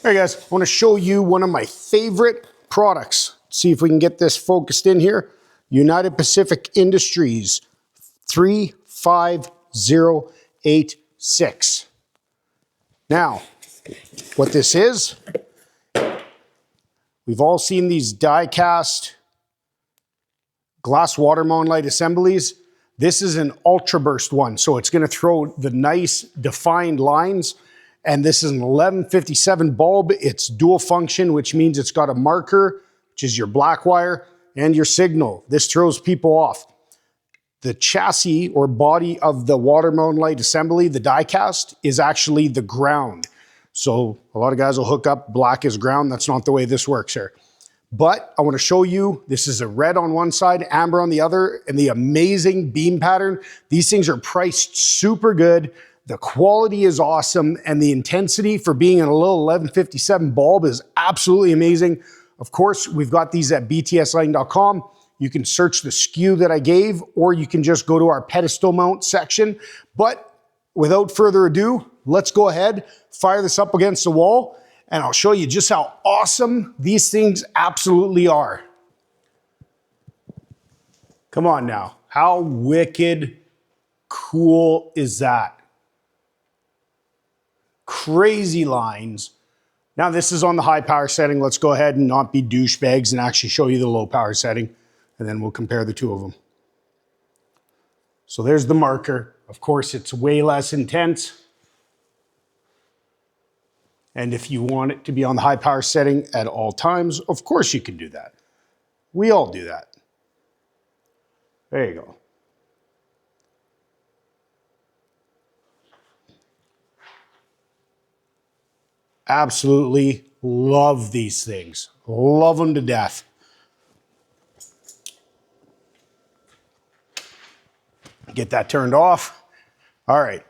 All right, guys, I want to show you one of my favorite products. See if we can get this focused in here. United Pacific Industries 35086. Now, what this is, we've all seen these die-cast glass water mounted light assemblies. This is an UltraBurst one, so it's going to throw the nice defined lines. And this is an 1157 bulb. It's dual function, which means it's got a marker, which is your black wire, and your signal. This throws people off. The chassis or body of the water mounted light assembly, the die cast, is actually the ground. So a lot of guys will hook up black as ground. That's not the way this works here. But I want to show you, this is a red on one side, amber on the other, and the amazing beam pattern. These things are priced super good. The quality is awesome, and the intensity for being in a little 1157 bulb is absolutely amazing. Of course, we've got these at btslighting.com. You can search the SKU that I gave, or you can just go to our pedestal mount section. But without further ado, let's go ahead, fire this up against the wall, and I'll show you just how awesome these things absolutely are. Come on now. How wicked cool is that? Crazy lines. Now this is on the high power setting. Let's go ahead and not be douchebags and actually show you the low power setting, and then we'll compare the two of them. So there's the marker. Of course, it's way less intense. And if you want it to be on the high power setting at all times, of course you can do that. We all do that. There you go. Absolutely love these things. Love them to death. Get that turned off. All right,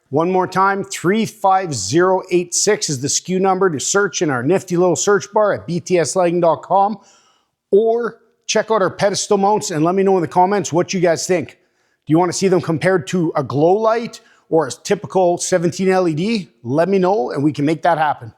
one more time, 35086 is the SKU number to search in our nifty little search bar at btslighting.com, or check out our pedestal mounts and let me know in the comments what you guys think. Do you want to see them compared to a glow light or a typical 17 LED? Let me know and we can make that happen.